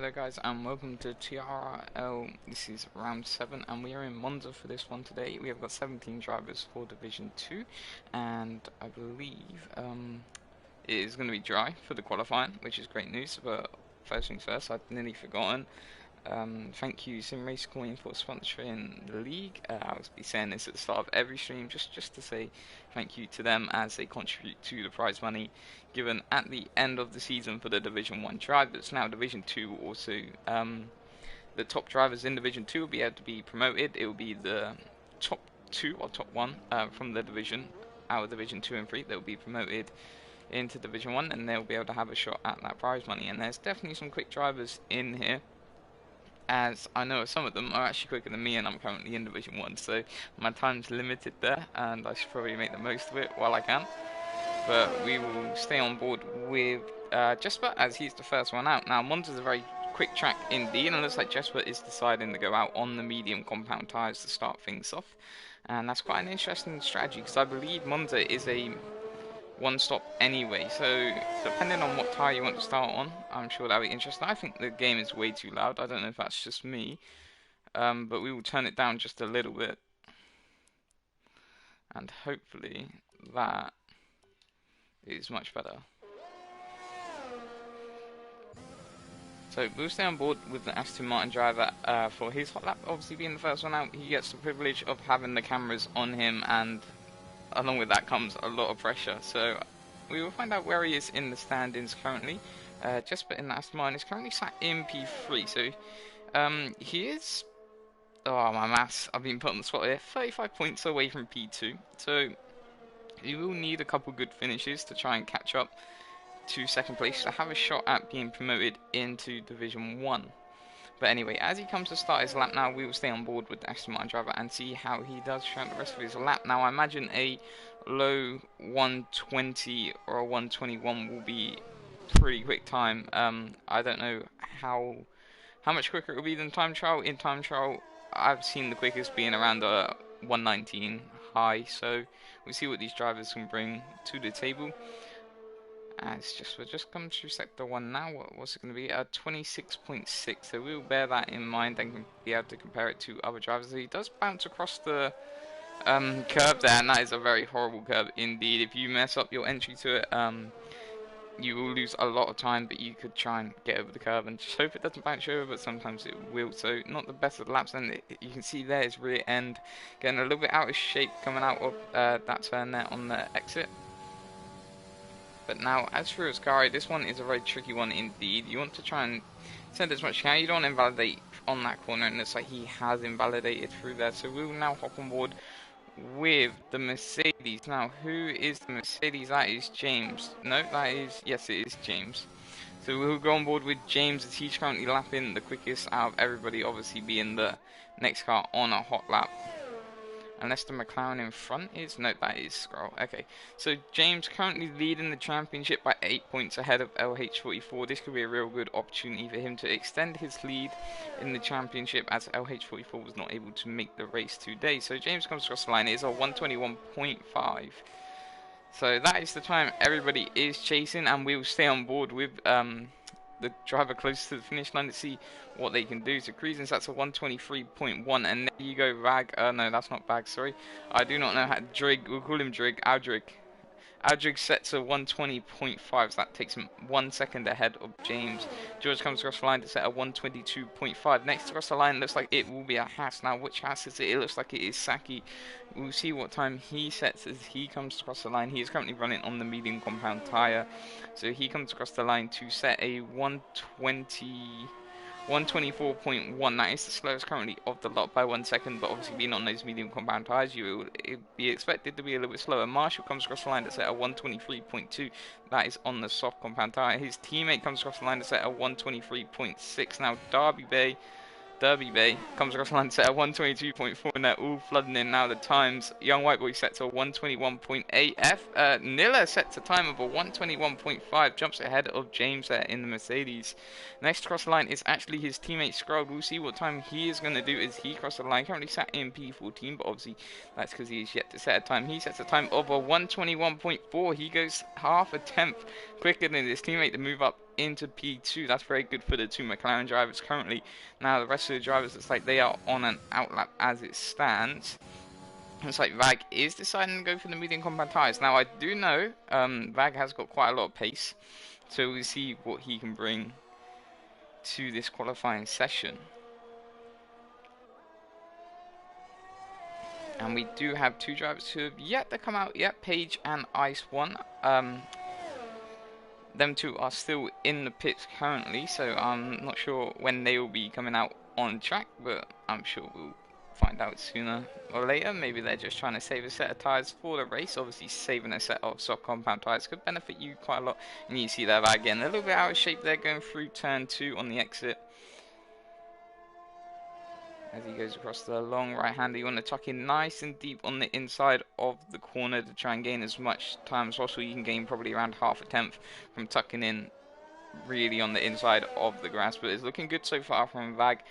Hello guys and welcome to TRRL. This is round 7 and we are in Monza for this one today. We have got 17 drivers for Division 2 and I believe it is going to be dry for the qualifying, which is great news, but first things first, I'd nearly forgotten. Thank you Simracer Coin for sponsoring the league. I'll be saying this at the start of every stream just to say thank you to them as they contribute to the prize money given at the end of the season for the Division 1 drivers. Now Division 2 also, the top drivers in Division 2 will be able to be promoted. It will be the top 2 or top 1 from the division, our Division 2 and 3, that will be promoted into Division 1 and they'll be able to have a shot at that prize money. And there's definitely some quick drivers in here, as I know some of them are actually quicker than me and I'm currently in Division 1, so my time's limited there and I should probably make the most of it while I can. But we will stay on board with Jesper as he's the first one out. Now Monza's a very quick track indeed, and it looks like Jesper is deciding to go out on the medium compound tyres to start things off. And that's quite an interesting strategy because I believe Monza is a one stop anyway, so depending on what tyre you want to start on, I'm sure that'll be interesting. I think the game is way too loud. I don't know if that's just me, but we will turn it down just a little bit and hopefully that is much better. So we'll stay on board with the Aston Martin driver for his hot lap. Obviously being the first one out, he gets the privilege of having the cameras on him, and along with that comes a lot of pressure. So we will find out where he is in the standings currently. Jesper in the Aston Martin is currently sat in P3. So he is, oh my maths, I've been put on the spot here, 35 points away from P2. So he will need a couple good finishes to try and catch up to second place to have a shot at being promoted into Division 1. But anyway, as he comes to start his lap now, we will stay on board with the Aston Martin driver and see how he does throughout the rest of his lap. Now I imagine a low 120 or a 121 will be pretty quick time. I don't know how much quicker it will be than time trial. In time trial, I've seen the quickest being around a 119 high, so we'll see what these drivers can bring to the table. We'll just come through sector 1 now. What's it going to be? 26.6. So we'll bear that in mind and be able to compare it to other drivers. He does bounce across the curve there, and that is a very horrible curve indeed. If you mess up your entry to it, you will lose a lot of time, but you could try and get over the curve and just hope it doesn't bounce you over, but sometimes it will. So not the best of the laps, and you can see there his rear end getting a little bit out of shape coming out of that turn there on the exit. But now, as for Ascari, this one is a very tricky one indeed. You want to try and send as much as you can. You don't want to invalidate on that corner, and it's like he has invalidated through there. So we will now hop on board with the Mercedes. Now, who is the Mercedes? That is James. No, that is, yes, it is James. So we'll go on board with James as he's currently lapping the quickest out of everybody, obviously being the next car on a hot lap. Unless the McLaren in front is, no, that is Scroll. Okay, so James currently leading the championship by 8 points ahead of LH44. This could be a real good opportunity for him to extend his lead in the championship, as LH44 was not able to make the race today. So James comes across the line. It is a 121.5. So that is the time everybody is chasing, and we will stay on board with the driver closest to the finish line to see what they can do. So cruising sets a 123.1, and there you go, Rag. No, that's not Bag, sorry. I do not know how. Drig, we'll call him Drig. Aldrig sets a 120.5, so that takes him 1 second ahead of James. George comes across the line to set a 122.5. Next across the line looks like it will be a Haas. Now, which Haas is it? It looks like it is Saki. We'll see what time he sets as he comes across the line. He is currently running on the medium compound tyre, so he comes across the line to set a 124.1. That is the slowest currently of the lot by 1 second, but obviously being on those medium compound tyres, you would be expected to be a little bit slower. Marshall comes across the line to set a 123.2. That is on the soft compound tyre. His teammate comes across the line to set a 123.6. Now Derby Bay comes across the line to set a 122.4, and they're all flooding in now. The times, Young White Boy sets a 121.8. Nilla sets a time of a 121.5, jumps ahead of James there in the Mercedes. Next across the line is actually his teammate Scroll. We'll see what time he is going to do as he crosses the line. Currently sat in P14, but obviously that's because he is yet to set a time. He sets a time of a 121.4. He goes half a tenth quicker than his teammate to move up into P2. That's very good for the two McLaren drivers currently. Now the rest of the drivers, it's like they are on an outlap as it stands. It's like Vag is deciding to go for the medium compound tyres. Now I do know Vag has got quite a lot of pace, so we'll see what he can bring to this qualifying session. And we do have two drivers who have yet to come out yet, Paige and Ice One. Them two are still in the pits currently, so I'm not sure when they will be coming out on track, but I'm sure we'll find out sooner or later. Maybe they're just trying to save a set of tyres for the race. Obviously saving a set of soft compound tyres could benefit you quite a lot, and you see that again a little bit out of shape there going through turn 2 on the exit. As he goes across the long right hander, you want to tuck in nice and deep on the inside of the corner to try and gain as much time as possible. You can gain probably around half a tenth from tucking in really on the inside of the grass, but it's looking good so far from Vag,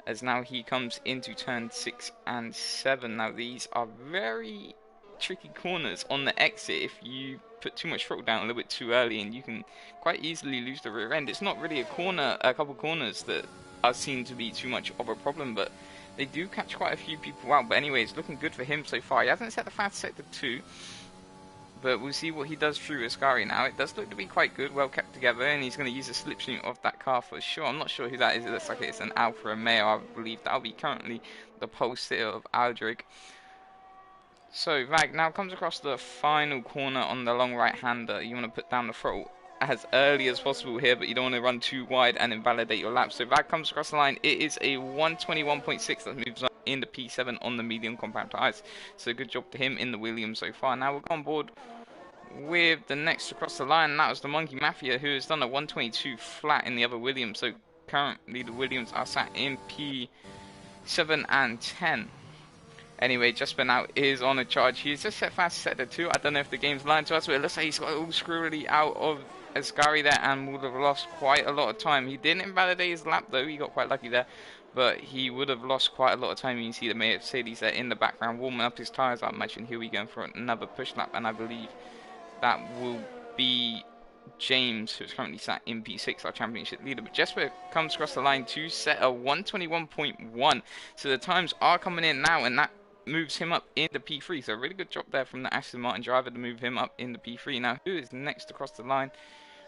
as now he comes into turn 6 and 7. Now these are very tricky corners on the exit. If you put too much throttle down a little bit too early, and you can quite easily lose the rear end. It's not really a couple corners that are seen to be too much of a problem, but they do catch quite a few people out. But anyway, it's looking good for him so far. He hasn't set the fast sector 2, but we'll see what he does through Ascari now. It does look to be quite good, well kept together, and he's going to use the slipstream of that car for sure. I'm not sure who that is. It looks like it's an Alfa Romeo. I believe that'll be currently the pole sitter of Aldrig. So Vag now comes across the final corner on the long right hander. You want to put down the throttle as early as possible here, but you don't want to run too wide and invalidate your lap. So Vag comes across the line. It is a 121.6 that moves up in the P7 on the medium compound tyres. So good job to him in the Williams so far. Now we'll go on board with the next across the line. That was the Monkey Mafia, who has done a 122 flat in the other Williams. So currently the Williams are sat in P7 and 10. Anyway, Just now is on a charge. He's just set fast sector 2. I don't know if the game's lying to us, but it looks like he's got all screwily out of Ascari there and would have lost quite a lot of time. He didn't invalidate his lap though, he got quite lucky there, but he would have lost quite a lot of time. You can see the Mercedes there in the background warming up his tyres. I imagine he'll be going for another push lap, and I believe that will be James, who's currently sat in P6, our championship leader. But Jesper comes across the line to set a 121.1, so the times are coming in now, and that moves him up into P3. So a really good job there from the Aston Martin driver to move him up into P3. Now who is next across the line?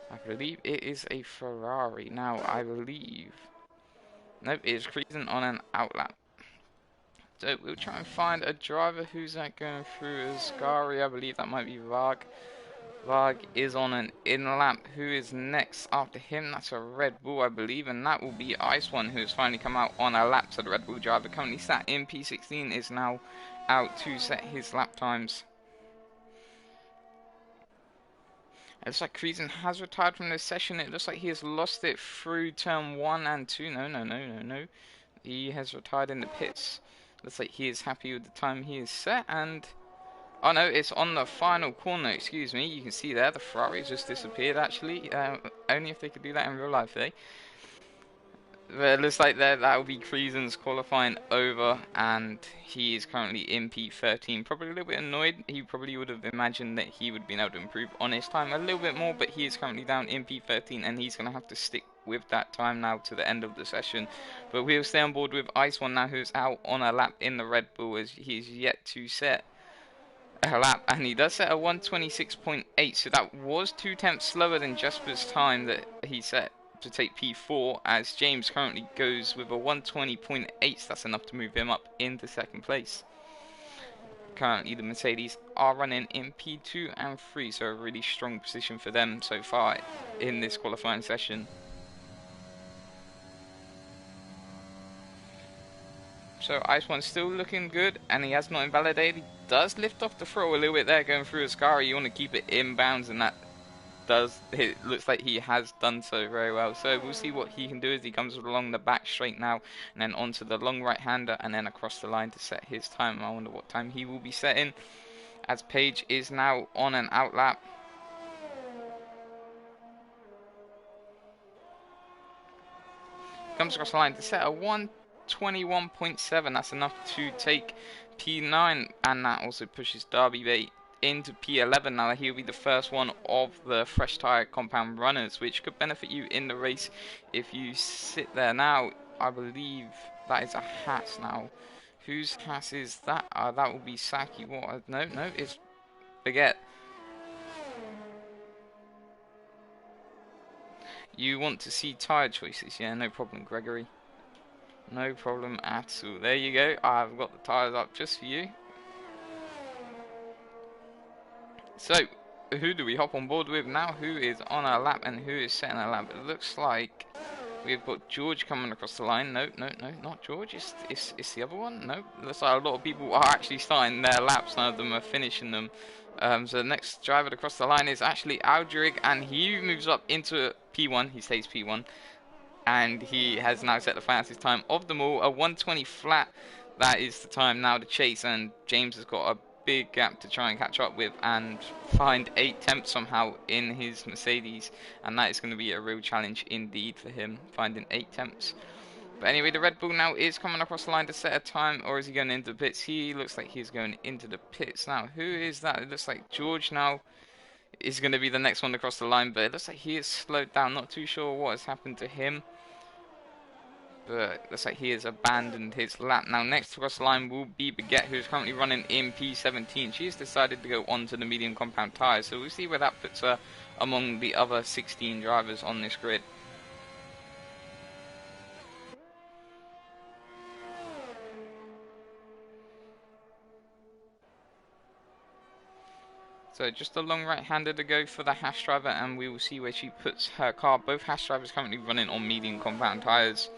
I believe it is a Ferrari. Now I believe, nope, it is cruising on an outlap. So we'll try and find a driver who's going through Ascari. I believe that might be Vag. Vag is on an in-lap. Who is next after him? That's a Red Bull, I believe, and that will be Ice One, who has finally come out on a lap. So the Red Bull driver currently sat in P16 is now out to set his lap times. It looks like Creason has retired from this session. It looks like he has lost it through turn 1 and 2. No. He has retired in the pits. Looks like he is happy with the time he has set, and oh no, it's on the final corner, excuse me. You can see there, the Ferrari has just disappeared actually. Only if they could do that in real life, eh? But it looks like that will be Creason's qualifying over, and he is currently in P13. Probably a little bit annoyed. He probably would have imagined that he would have been able to improve on his time a little bit more, but he is currently down in P13, and he's going to have to stick with that time now to the end of the session. But we'll stay on board with Ice One now, who's out on a lap in the Red Bull, as he is yet to set a lap, and he does set a 126.8, so that was 2 tenths slower than Jasper's time that he set to take P4, as James currently goes with a 120.8, so that's enough to move him up into second place. Currently the Mercedes are running in P2 and 3, so a really strong position for them so far in this qualifying session. So Ice One's still looking good, and he has not invalidated. He does lift off the throttle a little bit there going through Ascari. You want to keep it inbounds, and that it looks like he has done so very well. So we'll see what he can do as he comes along the back straight now, and then onto the long right hander, and then across the line to set his time. I wonder what time he will be setting, as Page is now on an outlap. Comes across the line to set a 121.7. That's enough to take P9, and that also pushes Derby Bay into P11 now. He'll be the first one of the fresh tyre compound runners, which could benefit you in the race if you sit there. Now, I believe that is a Haas now. Whose Haas is that? That will be Saki. What? No, it's Baguette. You want to see tyre choices? Yeah, no problem, Gregory. No problem at all. There you go. I've got the tyres up just for you. So, who do we hop on board with now? Who is on our lap and who is setting our lap? It looks like we've got George coming across the line. No, not George. It's the other one. No, looks like a lot of people are actually starting their laps. None of them are finishing them. So the next driver to cross the line is actually Aldrig, and he moves up into P1. He stays P1. And he has now set the fastest time of them all, a 1:20 flat. That is the time now to chase, and James has got a big gap to try and catch up with and find 8 temps somehow in his Mercedes, and that is going to be a real challenge indeed for him, finding 8 temps. But anyway, the Red Bull now is coming across the line to set a time, or is he going into the pits? He looks like he's going into the pits now. Who is that? It looks like George now is going to be the next one to cross the line, but it looks like he is slowed down. Not too sure what has happened to him, but looks like he has abandoned his lap. Now next to cross the line will be Baguette, who's currently running in P17. She's decided to go on to the medium compound tyres, so we'll see where that puts her among the other 16 drivers on this grid. So just a long right-hander to go for the Haas driver, and we will see where she puts her car. Both Haas drivers currently running on medium compound tyres,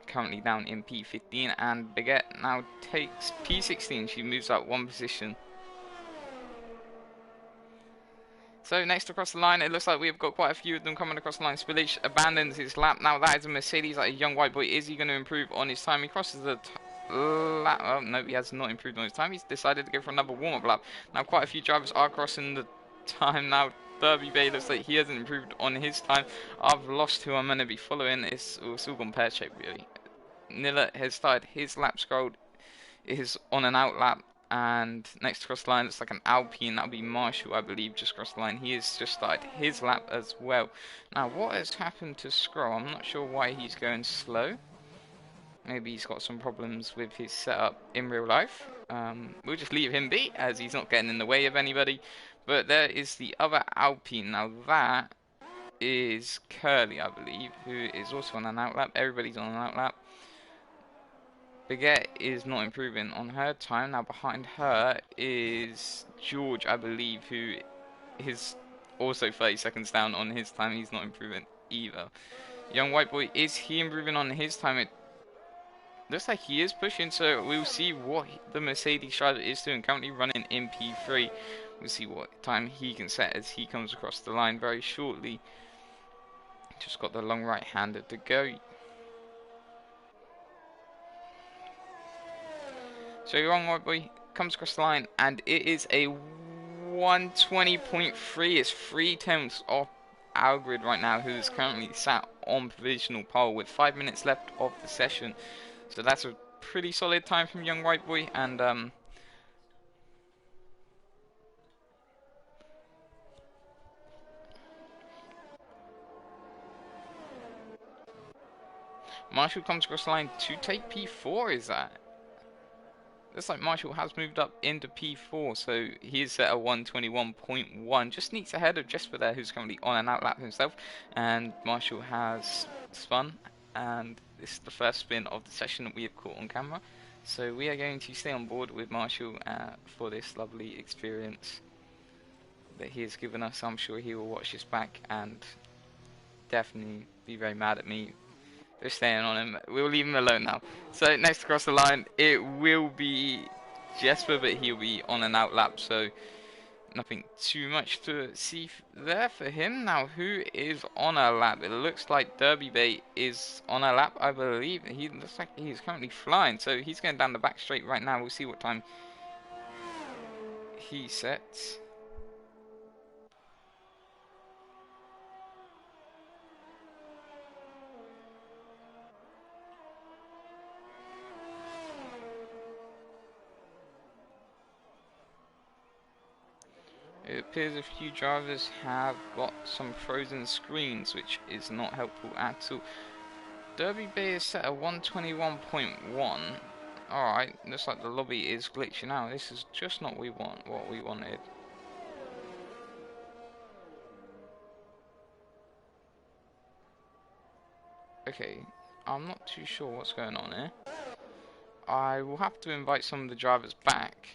currently down in P15, and Baguette now takes P16. She moves up 1 position. So next across the line, it looks like we've got quite a few of them coming across the line. Spillage abandons his lap. Now that is a Mercedes, like a young white boy. Is he going to improve on his time? He crosses the lap. Oh, no, he has not improved on his time. He's decided to go for another warm-up lap. Now quite a few drivers are crossing the time now. Derby Bay looks like he hasn't improved on his time. I've lost who I'm going to be following. It's all gone pear-shaped, really. Niller has started his lap scrolled. Is on an out lap. And next across the line, it's like an Alpine. That'll be Marshall, I believe, just across the line. He has just started his lap as well. Now, what has happened to Scroll? I'm not sure why he's going slow. Maybe he's got some problems with his setup in real life. We'll just leave him be, as he's not getting in the way of anybody. But there is the other Alpine. Now, that is Curly, I believe, who is also on an out lap. Everybody's on an out lap. Baguette is not improving on her time. Now behind her is George, I believe, who is also 30 seconds down on his time. He's not improving either. Young white boy, is he improving on his time? It looks like he is pushing, so we'll see what the Mercedes driver is doing. Currently running in P3. We'll see what time he can set as he comes across the line very shortly. Just got the long right-hander to go. So young white boy comes across the line, and it is a 120.3. It's 3 tenths off Algrid right now, who's currently sat on provisional pole with 5 minutes left of the session. So that's a pretty solid time from young white boy, and Marshall comes across the line to take P4. Is that? Looks like Marshall has moved up into P4, so he is at a 121.1. Just sneaks ahead of Jesper there, who's currently on an out lap himself. And Marshall has spun, and this is the first spin of the session that we have caught on camera. So we are going to stay on board with Marshall for this lovely experience that he has given us. I'm sure he will watch this back and definitely be very mad at me. They're staying on him. We'll leave him alone now. So next across the line, it will be Jesper, but he'll be on an out lap, so nothing too much to see there for him. Now, who is on a lap? It looks like Derby Bay is on a lap, I believe. He looks like he's currently flying, so he's going down the back straight right now. We'll see what time he sets. It appears a few drivers have got some frozen screens, which is not helpful at all. Derby Bay is set at 121.1. Alright, looks like the lobby is glitching out. This is just not what we wanted. Okay, I'm not too sure what's going on here. I will have to invite some of the drivers back.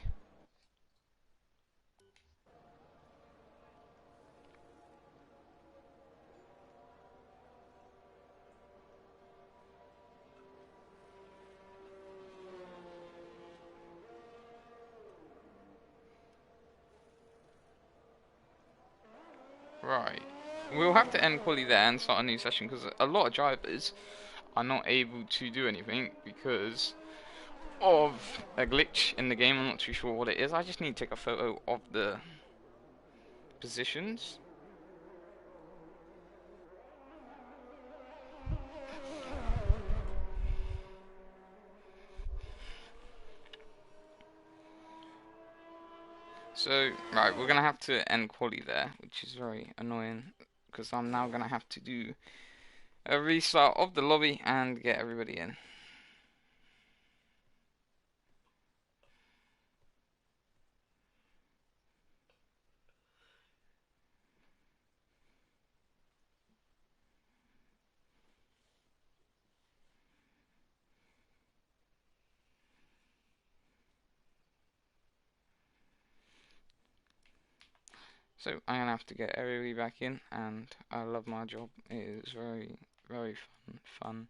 Right. We'll have to end quali there and start a new session because a lot of drivers are not able to do anything because of a glitch in the game. I'm not too sure what it is. I just need to take a photo of the positions. So, right, we're going to have to end quali there, which is very annoying because I'm now going to have to do a restart of the lobby and get everybody in. So I'm going to have to get everybody back in, and I love my job. It is very, very fun.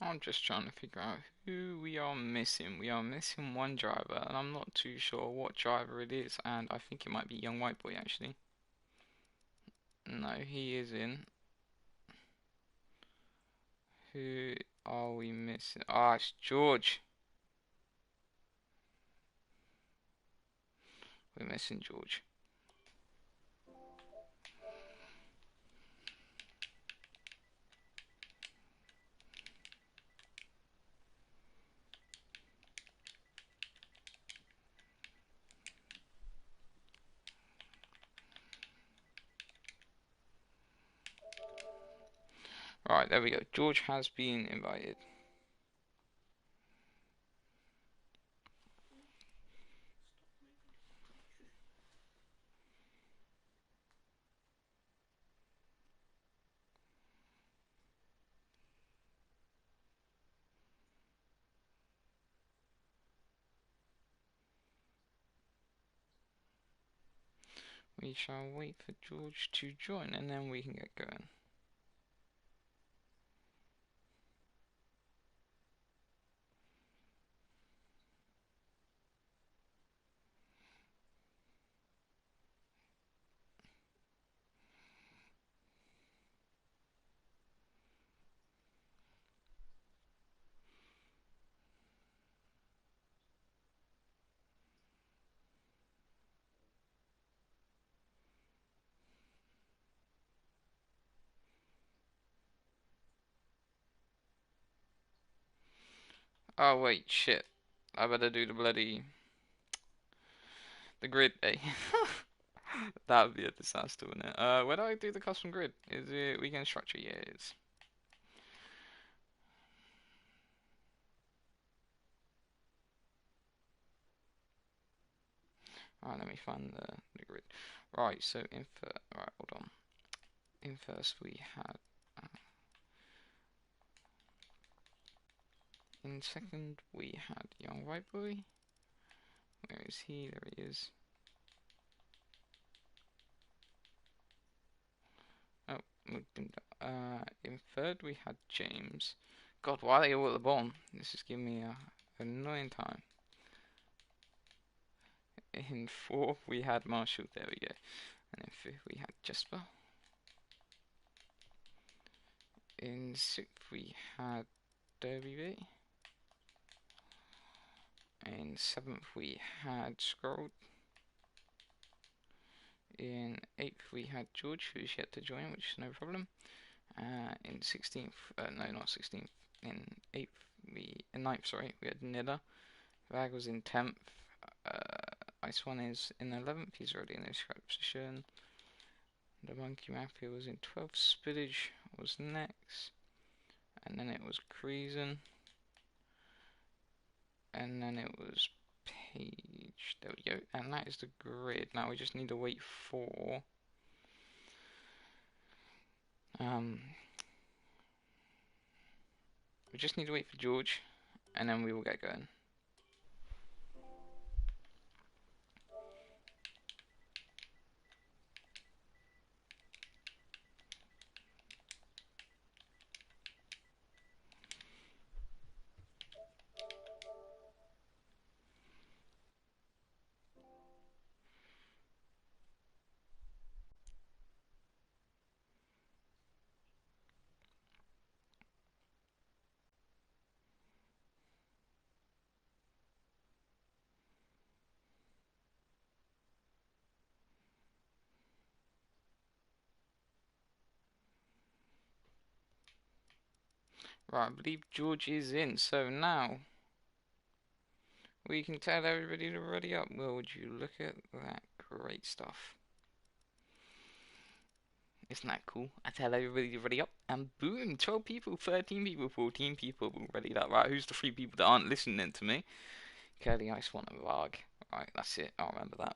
I'm just trying to figure out who we are missing. We are missing one driver, and I'm not too sure what driver it is, and I think it might be Young White Boy actually. No, he is in. Who are we missing? Ah, it's George. We're missing George. Right, there we go. George has been invited. We shall wait for George to join, and then we can get going. Oh wait, shit. I better do the grid, eh? That would be a disaster, wouldn't it? Where do I do the custom grid? Is it weekend structure? Yeah, it is. Alright, let me find the grid. Right, so right, hold on. In first we had, in second we had Young White Boy. Where is he? There he is. Oh, in third we had James. God, why are they all at the bottom? This is giving me a annoying time. In fourth we had Marshall. There we go. And in fifth we had Jesper. In sixth we had Derby B. In seventh we had Scroll. In eighth we had George, who's yet to join, which is no problem. In 16th, no, not 16th. In ninth, sorry, we had Nida. Vag was in 10th. Ice One is in 11th. He's already in the scrap position. The Monkey Mafia was in 12th. Spillage was next, and then it was Creason, and then it was Page. There we go, and that is the grid. Now we just need to wait for we just need to wait for George, and then we will get going. Right, I believe George is in, so now we can tell everybody to ready up. Well, would you look at that great stuff? Isn't that cool? I tell everybody to ready up, and boom, 12 people, 13 people, 14 people ready up. Right, who's the 3 people that aren't listening to me? Curly, Ice One, and Varg. Right, that's it, I'll remember that.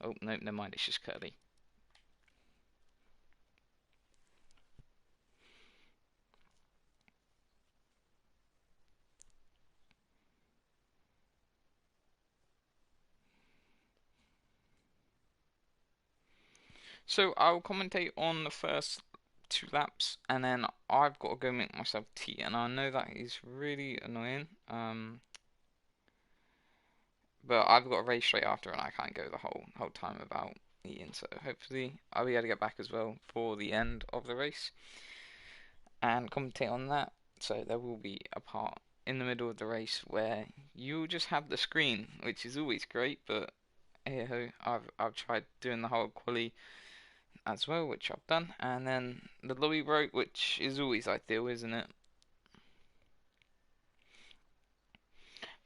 Oh, no, never mind, it's just Curly. So I'll commentate on the first 2 laps, and then I've got to go make myself tea, and I know that is really annoying. But I've got a race straight after, and I can't go the whole time without eating. So hopefully I'll be able to get back as well for the end of the race and commentate on that. So there will be a part in the middle of the race where you'll just have the screen, which is always great. But hey ho, I've tried doing the whole quali as well, which I've done, and then the lobby broke, which is always ideal, isn't it?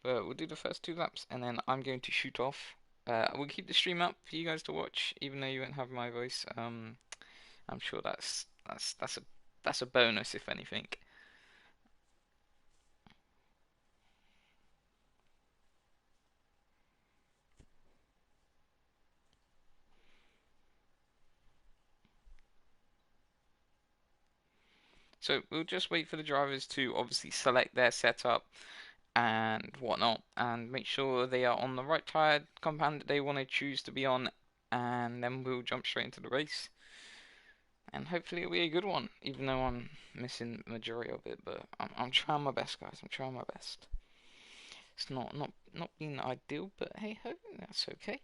But we'll do the first 2 laps, and then I'm going to shoot off. We'll keep the stream up for you guys to watch, even though you won't have my voice. I'm sure that's a bonus, if anything. So we'll just wait for the drivers to obviously select their setup and whatnot, and make sure they are on the right tire compound that they want to choose to be on, and then we'll jump straight into the race. And hopefully it'll be a good one, even though I'm missing the majority of it. But I'm trying my best, guys. I'm trying my best. It's not being ideal, but hey ho, that's okay.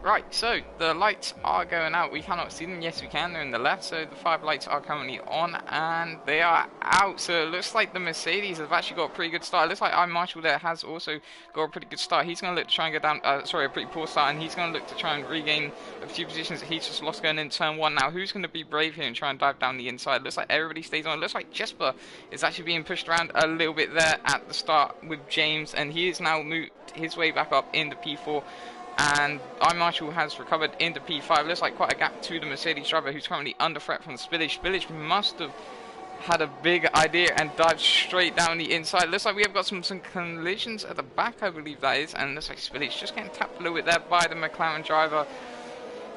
Right, so the lights are going out. We cannot see them. Yes, we can. They're in the left. So the 5 lights are currently on and they are out. So it looks like the Mercedes have actually got a pretty good start. It looks like Marshall there has also got a pretty good start. He's going to look to try and go down. Sorry, a pretty poor start, and he's going to look to try and regain a few positions that he's just lost going into turn 1. Now, who's going to be brave here and try and dive down the inside? It looks like everybody stays on. It looks like Jesper is actually being pushed around a little bit there at the start with James, and he is now moved his way back up into P4. And Marshall has recovered into P5. Looks like quite a gap to the Mercedes driver, who's currently under threat from Spillage. Spillage must have had a big idea and dived straight down the inside. Looks like we have got some collisions at the back, I believe that is. And looks like Spillage just getting tapped a little bit there by the McLaren driver.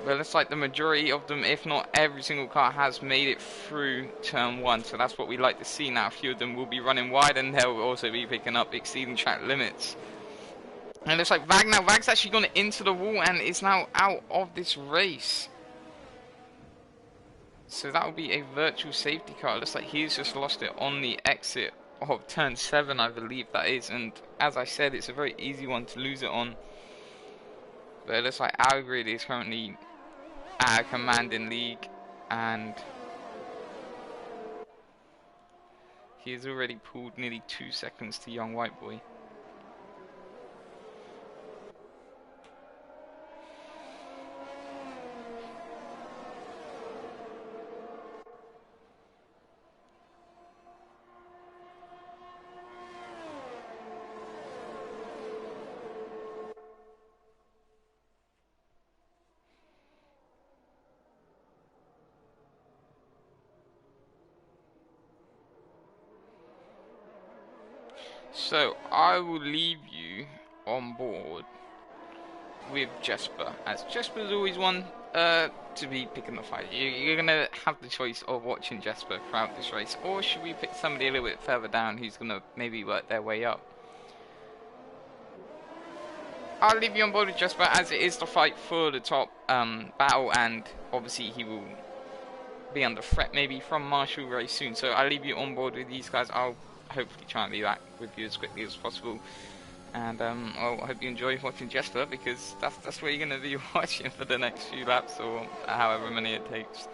But it looks like the majority of them, if not every single car, has made it through turn 1. So that's what we like to see now. A few of them will be running wide, and they'll also be picking up exceeding track limits. And it looks like Vag's actually gone into the wall and is now out of this race. So that will be a virtual safety car. It looks like he's just lost it on the exit of turn 7, I believe that is. And as I said, it's a very easy one to lose it on. But it looks like our grid is currently at a commanding league. And he has already pulled nearly 2 seconds to Young White Boy. So I will leave you on board with Jesper, as Jesper's always one to be picking the fight. You're going to have the choice of watching Jesper throughout this race, or should we pick somebody a little bit further down who's going to maybe work their way up? I'll leave you on board with Jesper, as it is the fight for the top battle, and obviously he will be under threat maybe from Marshall very soon. So I'll leave you on board with these guys. I'll hopefully try and be back with you as quickly as possible. And I hope you enjoy watching Jesper, because that's what you're going to be watching for the next few laps, or however many it takes.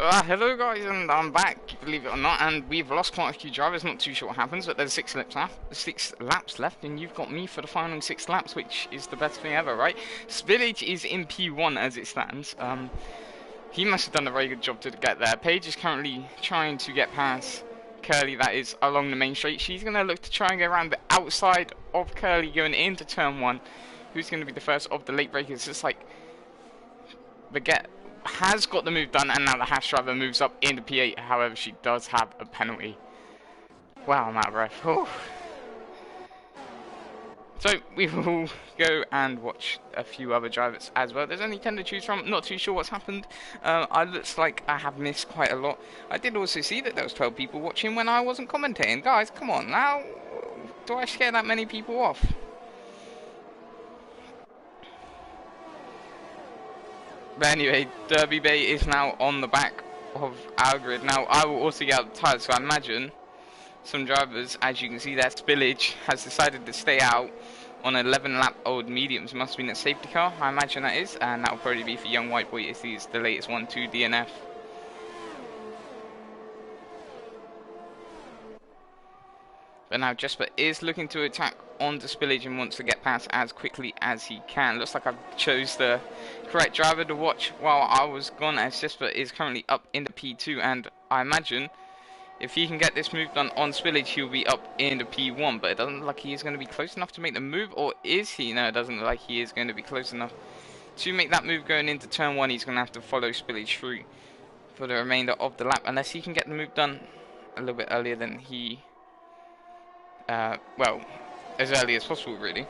Hello guys, and I'm back, believe it or not, and we've lost quite a few drivers, not too sure what happens, but there's 6 laps left, and you've got me for the final 6 laps, which is the best thing ever, right? Spillage is in P1 as it stands. He must have done a very good job to get there. Paige is currently trying to get past Curly, that is along the main straight. She's going to look to try and go around the outside of Curly going into turn 1. Who's going to be the first of the late breakers? It's like Baguette has got the move done, and now the Hash driver moves up into P8. However, she does have a penalty. Wow, I'm out of breath. Oh. So we will go and watch a few other drivers as well. There's only 10 to choose from. Not too sure what's happened. It looks like I have missed quite a lot. I did also see that there was 12 people watching when I wasn't commentating. Guys, come on now. Do I scare that many people off? But anyway, Derby Bay is now on the back of our grid. Now, I will also get out the tyres, so I imagine some drivers, as you can see there, Spillage has decided to stay out on an 11-lap-old mediums. Must have been a safety car, I imagine that is, and that will probably be for Young White Boy, as he's the latest one to DNF. But now Jesper is looking to attack onto Spillage and wants to get past as quickly as he can. Looks like I've chose the correct driver to watch while I was gone, as Jesper is currently up into P2, and I imagine if he can get this move done on Spillage, he'll be up into P1, but it doesn't look like he is going to be close enough to make the move, or is he? No, it doesn't look like he is going to be close enough to make that move going into turn 1. He's going to have to follow Spillage through for the remainder of the lap, unless he can get the move done a little bit earlier than he... well, as early as possible, really.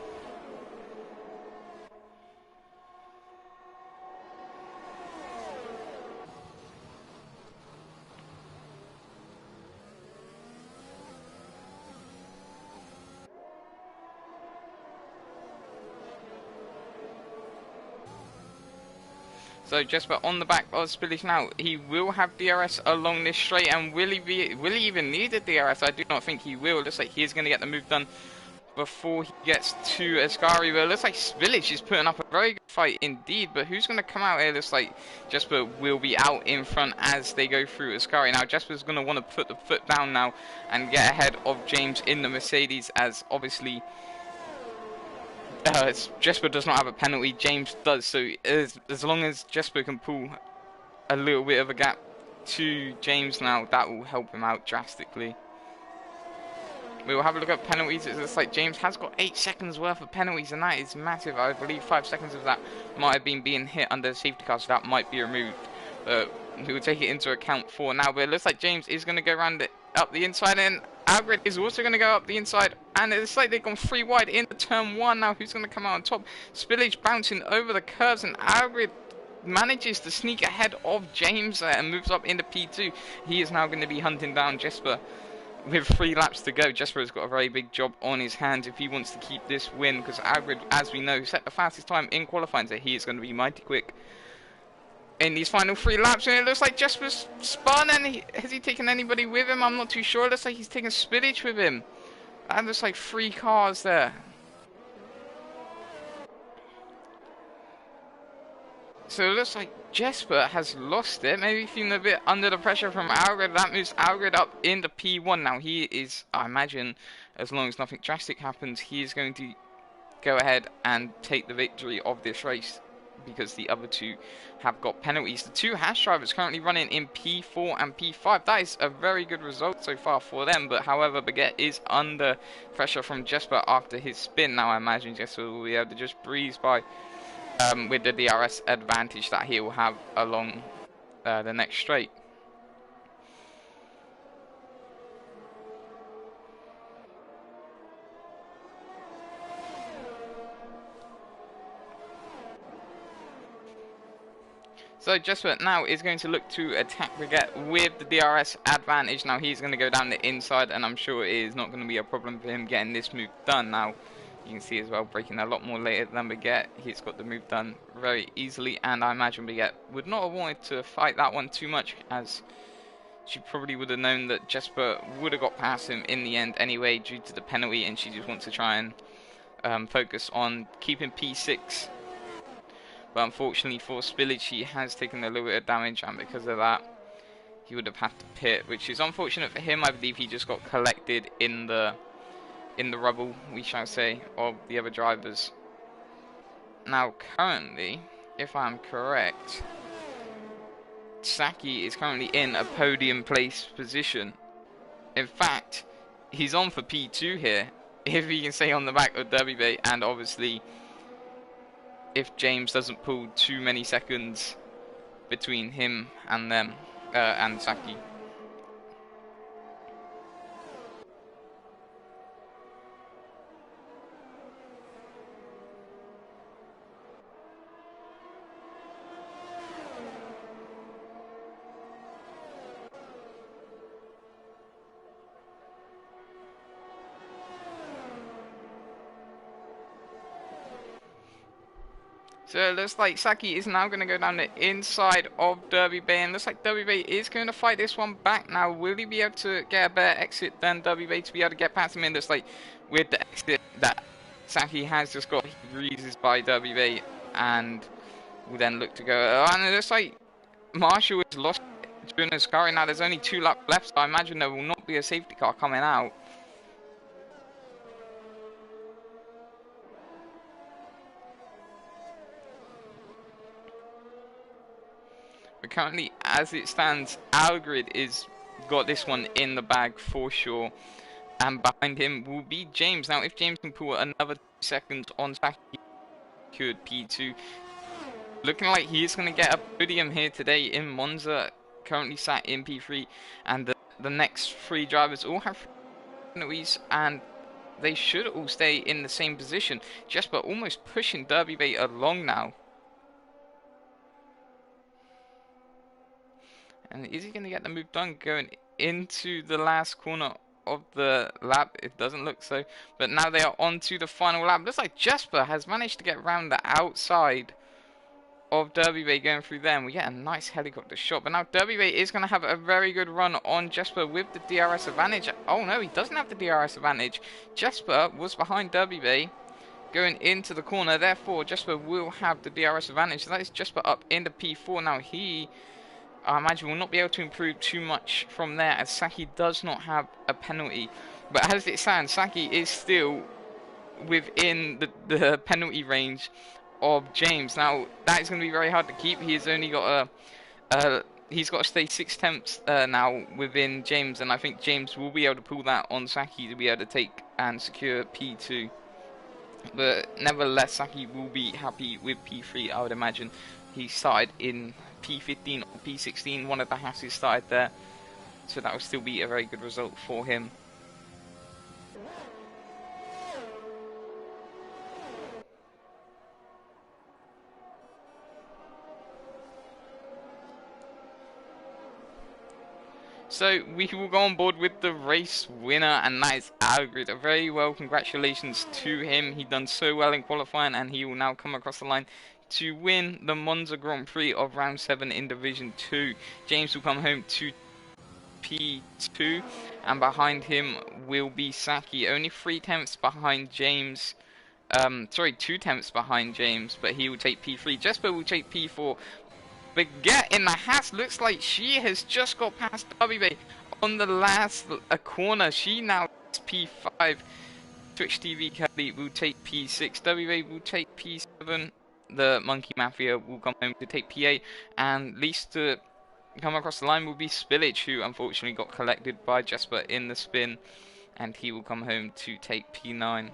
So Jesper on the back of Spillage now. He will have DRS along this straight, and will he even need a DRS? I do not think he will. Looks like he is going to get the move done before he gets to Ascari. But it looks like Spillage is putting up a very good fight indeed. But who's going to come out here? Looks like Jesper will be out in front as they go through Ascari. Now Jesper's going to want to put the foot down now and get ahead of James in the Mercedes, as obviously Jesper does not have a penalty, James does, so as long as Jesper can pull a little bit of a gap to James now, that will help him out drastically. We will have a look at penalties. It looks like James has got 8 seconds worth of penalties, and that is massive. I believe 5 seconds of that might have been being hit under the safety car, so that might be removed. We will take it into account for now, but it looks like James is going to go around up the inside, and Algrid is also going to go up the inside, and it's like they've gone 3 wide into turn 1. Now who's going to come out on top? Spillage bouncing over the curves, and Algrid manages to sneak ahead of James and moves up into P2. He is now going to be hunting down Jesper with 3 laps to go. Jesper has got a very big job on his hands if he wants to keep this win, because Algrid, as we know, set the fastest time in qualifying, so he is going to be mighty quick in these final 3 laps. And it looks like Jesper's spun, and has he taken anybody with him? I'm not too sure. It looks like he's taken Spillage with him. And there's like 3 cars there. So it looks like Jesper has lost it. Maybe feeling a bit under the pressure from Algrid. That moves Algrid up into P1. Now he is, I imagine, as long as nothing drastic happens, he is going to go ahead and take the victory of this race, because the other 2 have got penalties. The 2 Hash drivers currently running in P4 and P5. That is a very good result so far for them, but however, Baguette is under pressure from Jesper after his spin. Now I imagine Jesper will be able to just breeze by with the DRS advantage that he will have along the next straight. So Jesper now is going to look to attack Baguette with the DRS advantage. Now he's going to go down the inside, and I'm sure it is not going to be a problem for him getting this move done. Now you can see as well, breaking a lot more later than Baguette. He's got the move done very easily, and I imagine Baguette would not have wanted to fight that one too much, as she probably would have known that Jesper would have got past him in the end anyway due to the penalty, and she just wants to try and focus on keeping P6. But unfortunately for Spillage, he has taken a little bit of damage, and because of that, he would have had to pit, which is unfortunate for him. I believe he just got collected in the rubble, we shall say, of the other drivers. Now, currently, if I'm correct, Saki is currently in a podium place position. In fact, he's on for P2 here, if he can stay on the back of Derby Bay, and obviously, if James doesn't pull too many seconds between him and them, and Saki. So it looks like Saki is now going to go down the inside of Derby Bay, and looks like Derby Bay is going to fight this one back now. Will he be able to get a better exit than Derby Bay to be able to get past him? And looks like with the exit that Saki has just got, he breezes by Derby Bay and will then look to go. And it looks like Marshall has lost during his car. Now there's only 2 laps left, so I imagine there will not be a safety car coming out. But currently, as it stands, Algrid is got this one in the bag for sure. And behind him will be James. Now, if James can pull another 2 seconds on Saki, secured P2. Looking like he is going to get a podium here today in Monza. Currently sat in P3. And the next 3 drivers all have penalties, and they should all stay in the same position. Jesper almost pushing Derby Bay along now. And is he going to get the move done going into the last corner of the lap? It doesn't look so. But now they are on to the final lap. Looks like Jesper has managed to get around the outside of Derby Bay going through there. And we get a nice helicopter shot. But now Derby Bay is going to have a very good run on Jesper with the DRS advantage. Oh no, he doesn't have the DRS advantage. Jesper was behind Derby Bay going into the corner. Therefore, Jesper will have the DRS advantage. So that is Jesper up into P4. Now I imagine will not be able to improve too much from there, as Saki does not have a penalty. But as it stands, Saki is still within the penalty range of James. Now that is going to be very hard to keep. He has only got he's got to stay 6 tenths now within James, and I think James will be able to pull that on Saki to be able to take and secure P2. But nevertheless, Saki will be happy with P3, I would imagine. He started in P15 or P16, one of the Hasses started there, so that will still be a very good result for him. So we will go on board with the race winner, and that is Algrid. Very well, congratulations to him. He done so well in qualifying, and he will now come across the line to win the Monza Grand Prix of round 7 in Division 2. James will come home to P2, and behind him will be Saki. Only 3 tenths behind James. 2 tenths behind James, but he will take P3. Jesper will take P4. But Get in the Haas looks like she has just got past Derby Bay on the last corner. She now is P5. Twitch TV Kelly will take P6. Derby Bay will take P7. The Monkey Mafia will come home to take P8. And least to come across the line will be Spillage, who unfortunately got collected by Jesper in the spin. And he will come home to take P9.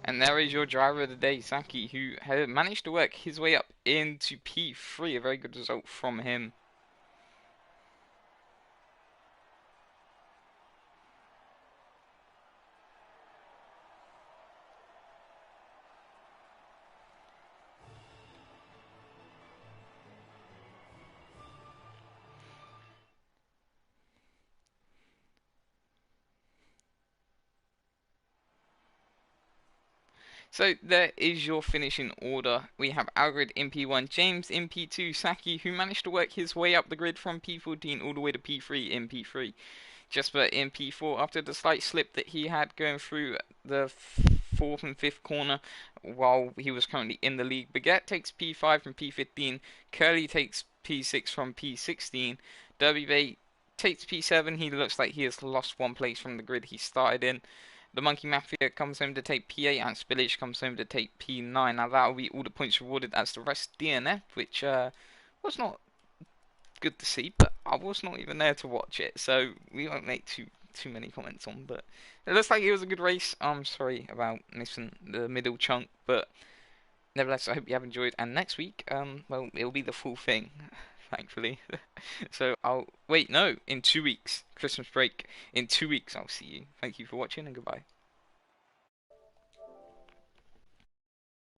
And there is your driver of the day, Saki, who had managed to work his way up into P3. A very good result from him. So there is your finishing order. We have Algrid in P1, James in P2, Saki, who managed to work his way up the grid from P14 all the way to P3 in P3. Jesper in P4 after the slight slip that he had going through the fourth and fifth corner while he was currently in the league. Baguette takes P5 from P15. Curly takes P6 from P16. Derby Bay takes P7. He looks like he has lost one place from the grid he started in. The Monkey Mafia comes home to take P8 and Spillage comes home to take P9. Now that will be all the points rewarded as the rest DNF, which was not good to see, but I was not even there to watch it, so we won't make too many comments on. But it looks like it was a good race. I'm sorry about missing the middle chunk, but nevertheless, I hope you have enjoyed. And next week, well, it'll be the full thing, thankfully. So I'll wait. No, in 2 weeks, Christmas break. In 2 weeks, I'll see you. Thank you for watching, and goodbye.